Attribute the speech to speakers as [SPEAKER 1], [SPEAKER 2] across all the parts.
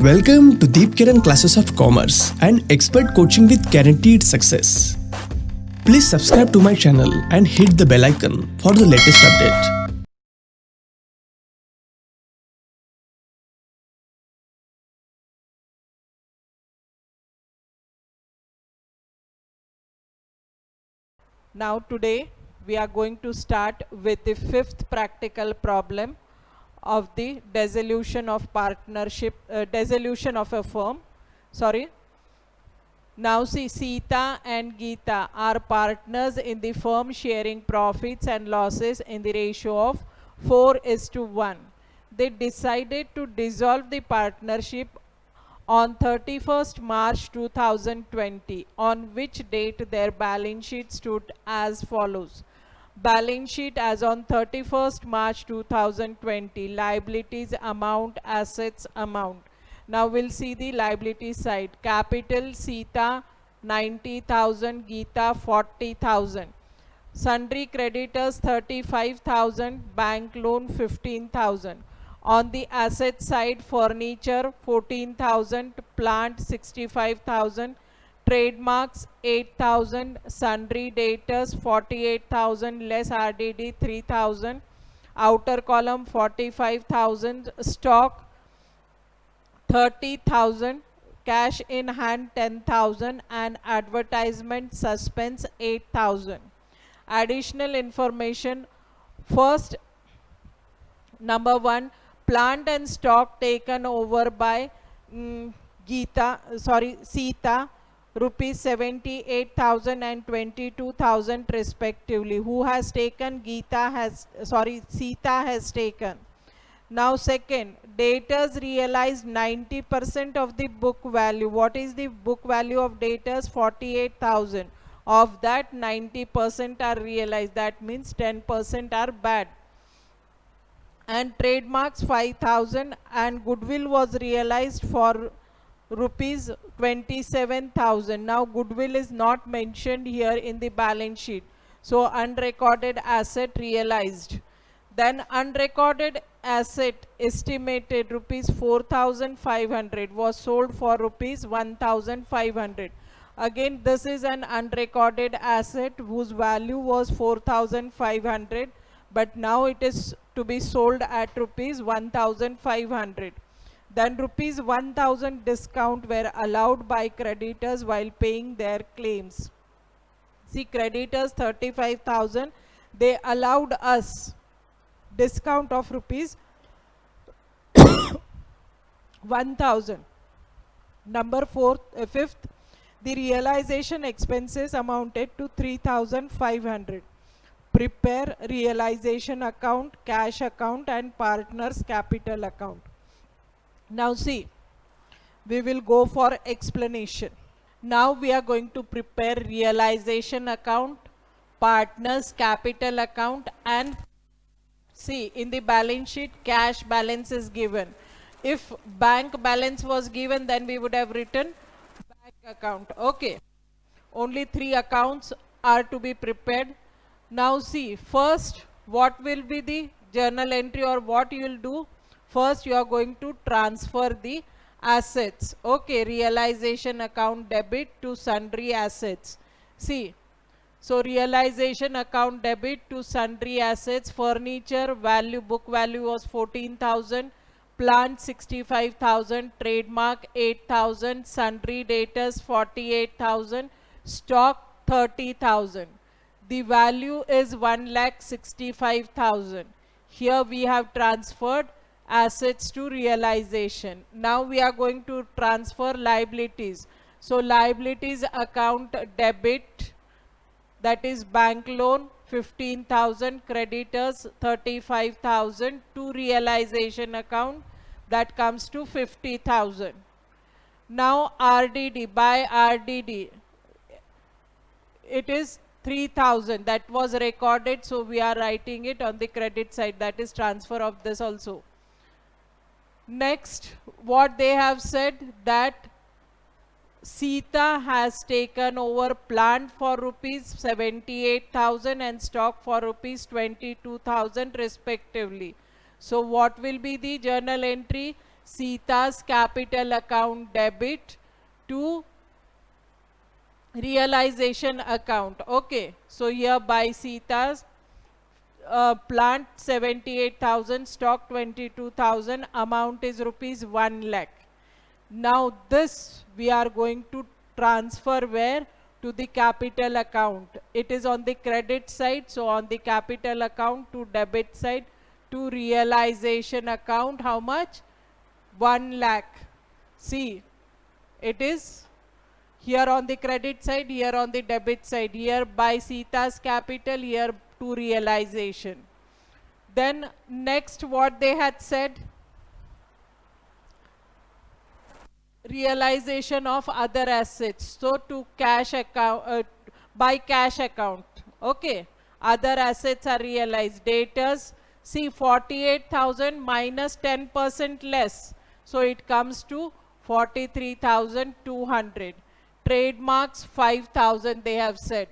[SPEAKER 1] Welcome to Deep Kiran Classes of Commerce and Expert Coaching with Guaranteed Success. Please subscribe to my channel and hit the bell icon for the latest update.
[SPEAKER 2] Now today we are going to start with the fifth practical problem of the dissolution of dissolution of a firm. Now see, Sita and Geeta are partners in the firm sharing profits and losses in the ratio of 4:1. They decided to dissolve the partnership on 31st March 2020, on which date their balance sheet stood as follows. Balance sheet as on 31st March 2020, liabilities amount, assets amount. Now we'll see the liability side. Capital Sita 90,000, Geeta 40,000. Sundry creditors 35,000, bank loan 15,000. On the asset side, furniture 14,000, plant 65,000, trademarks 8,000, sundry debtors 48,000 less RDD 3,000, outer column 45,000, stock 30,000, cash in hand 10,000, and advertisement suspense 8,000. Additional information. First, number 1, plant and stock taken over by Sita, rupees 78,000 and 22,000 respectively. Who has taken? Sita has taken. Now second, debtors realized 90% of the book value. What is the book value of debtors? 48,000. Of that, 90% are realized. That means 10% are bad. And trademarks 5,000, and goodwill was realized for rupees 27,000. Now goodwill is not mentioned here in the balance sheet, so unrecorded asset realized. Then unrecorded asset estimated rupees 4,500 was sold for rupees 1,500. Again, this is an unrecorded asset whose value was 4,500, but now it is to be sold at rupees 1,500. Then rupees 1,000 discount were allowed by creditors while paying their claims. See, creditors 35,000, they allowed us discount of rupees 1,000. Number fifth, the realization expenses amounted to 3,500. Prepare realization account, cash account, and partners capital account. Now see, we will go for explanation. Now we are going to prepare realization account, partners capital account, and see, in the balance sheet cash balance is given. If bank balance was given, then we would have written bank account. Okay, only 3 accounts are to be prepared. Now see, first what will be the journal entry, or what you will do? First you are going to transfer the assets. Okay, realization account debit to sundry assets. See, so realization account debit to sundry assets, furniture value, book value was 14,000, plant 65,000, trademark 8,000, sundry debtors 48,000, stock 30,000. The value is 1,65,000. Here we have transferred assets to realization. Now we are going to transfer liabilities. So liabilities account debit, that is bank loan 15,000, creditors 35,000, to realization account, that comes to 50,000. Now RDD, by RDD, it is 3,000, that was recorded, so we are writing it on the credit side, that is transfer of this also. Next, what they have said, that Sita has taken over plant for rupees 78,000 and stock for rupees 22,000 respectively. So what will be the journal entry? Sita's capital account debit to realization account. Okay, so here by Sita's plant 78,000, stock 22,000, amount is rupees 1 lakh. Now this we are going to transfer where? To the capital account. It is on the credit side, so on the capital account to debit side to realization account. How much? 1 lakh. See, it is here on the credit side, here on the debit side, here by Sita's capital, here to realization. Then next what they had said, realization of other assets. So to cash account, by cash account, okay, other assets are realized. Debtors, see 48,000 minus 10% less, so it comes to 43,200. Trademarks 5,000 they have said.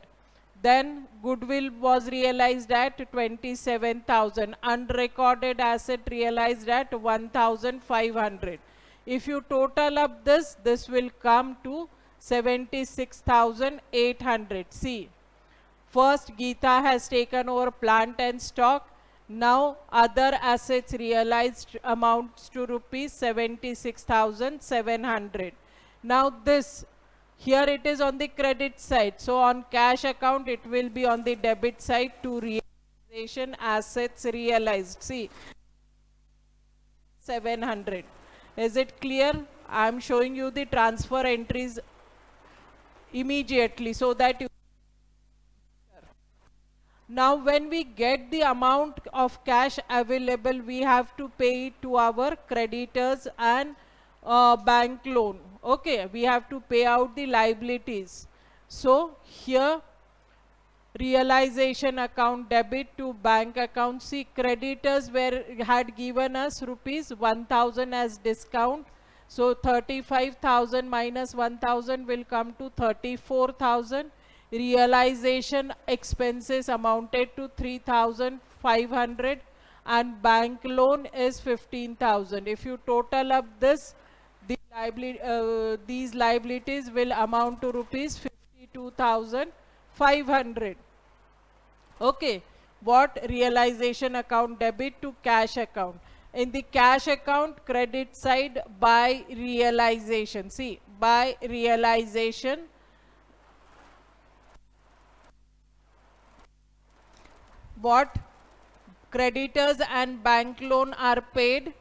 [SPEAKER 2] Then goodwill was realized at 27,000. Unrecorded asset realized at 1,500. If you total up this will come to 76,800. See, first Geeta has taken over plant and stock. Now other assets realized amounts to rupees 76,700. Now this, here it is on the credit side. So on cash account it will be on the debit side to realization assets realized. See, 700. Is it clear? I am showing you the transfer entries immediately so that you. Now when we get the amount of cash available, we have to pay it to our creditors and bank loan. Okay, we have to pay out the liabilities. So here realization account debit to bank account. See, creditors had given us rupees 1,000 as discount. So 35,000 minus 1,000 will come to 34,000. Realization expenses amounted to 3,500 and bank loan is 15,000. If you total up this, these liabilities will amount to rupees 52,500. Okay, what? Realization account debit to cash account. In the cash account, credit side by realization. See, by realization, what? Creditors and bank loan are paid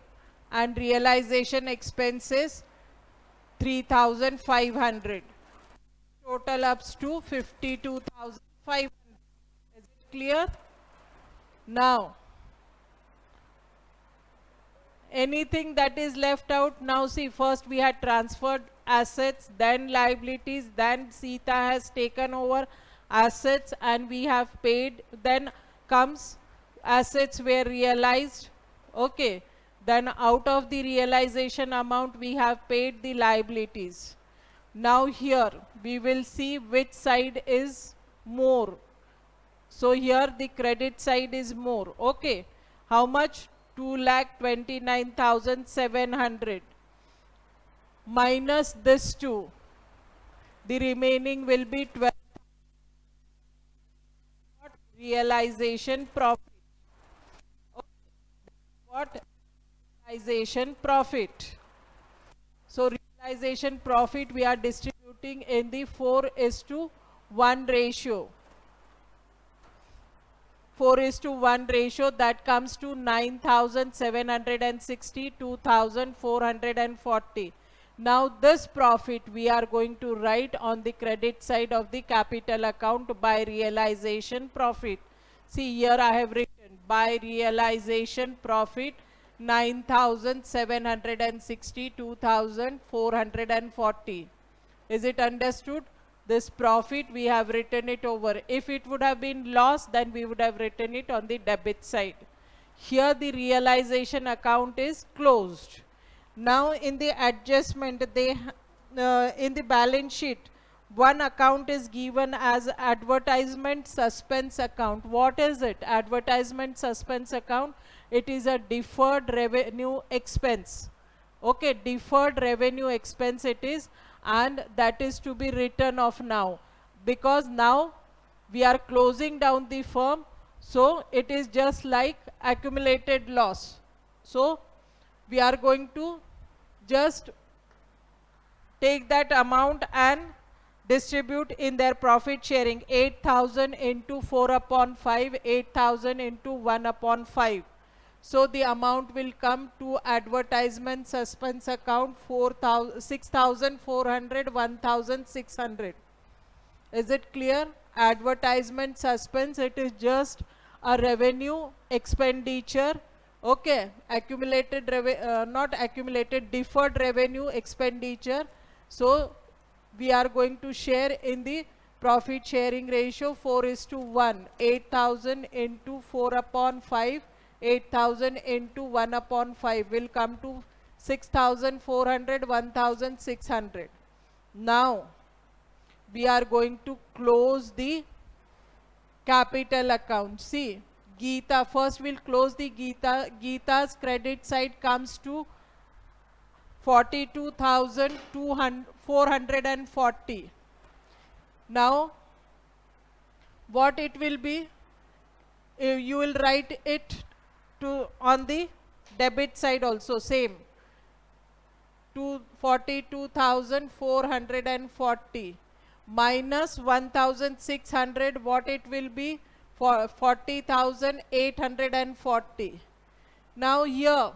[SPEAKER 2] and realization expenses 3,500. Total ups to 52,500. Is it clear? Now, anything that is left out, now see, first we had transferred assets, then liabilities, then Sita has taken over assets and we have paid, then comes assets were realized. Okay, then out of the realization amount we have paid the liabilities. Now here we will see which side is more. So here the credit side is more. Okay, how much? 2,29,700 minus this 2, the remaining will be 12. Realization profit. Okay. What? Realization profit. So realization profit we are distributing in the 4:1 ratio. 4:1 ratio, that comes to 9,760, 2,440. Now this profit we are going to write on the credit side of the capital account by realization profit. See, here I have written by realization profit 9,760, 2,440. Is it understood? This profit we have written it over. If it would have been loss, then we would have written it on the debit side. Here the realization account is closed. Now in the adjustment, in the balance sheet, one account is given as advertisement suspense account. What is it? Advertisement suspense account. It is a deferred revenue expense. Okay, deferred revenue expense it is, and that is to be written off now, because now we are closing down the firm, so it is just like accumulated loss. So we are going to just take that amount and distribute in their profit sharing. 8,000 into 4 upon 5, 8,000 into 1 upon 5. So the amount will come to advertisement suspense account 6,400, 1,600. Is it clear? Advertisement suspense, it is just a revenue expenditure. Okay, accumulated not accumulated, deferred revenue expenditure. So we are going to share in the profit sharing ratio 4:1. 8,000 into 4 upon 5, 8,000 into 1 upon 5 will come to 6,400, 1,600. Now we are going to close the capital account. See, Geeta, first we'll close the Geeta's credit side comes to 42,440. Now what it will be, you will write it to on the debit side also, same, to 42,440 minus 1,600, what it will be, for 40,840. Now here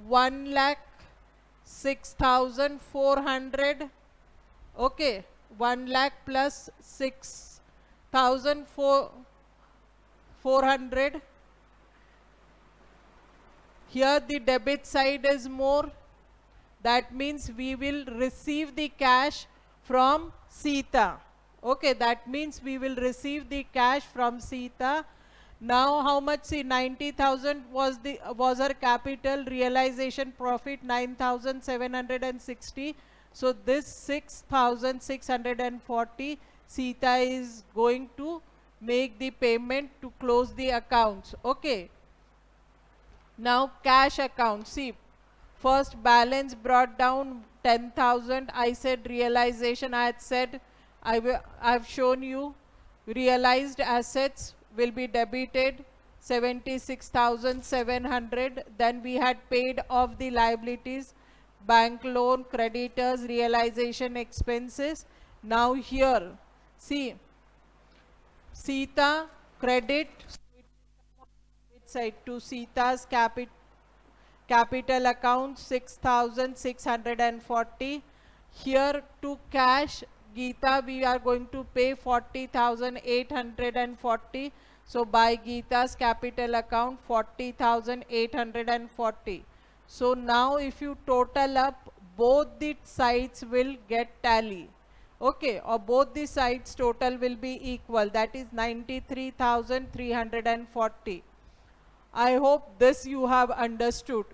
[SPEAKER 2] 1,06,400. Okay, 1 lakh plus 6,400. Here the debit side is more. That means we will receive the cash from Sita. Okay, that means we will receive the cash from Sita. Now how much? See, 90,000 was her capital, realization profit 9,760. So this 6,640 Sita is going to make the payment to close the accounts. Okay. Now cash account. See, first balance brought down 10,000. I said realization. I had said I've shown you realized assets will be debited 76,700. Then we had paid off the liabilities, bank loan, creditors, realization expenses. Now here, see, Sita credit side to Sita's capital account 6,640. Here to cash Geeta we are going to pay 40,840. So by Geeta's capital account 40,840. So now if you total up, both the sides will get tally. Okay, or both the sides total will be equal. That is 93,340. I hope this you have understood.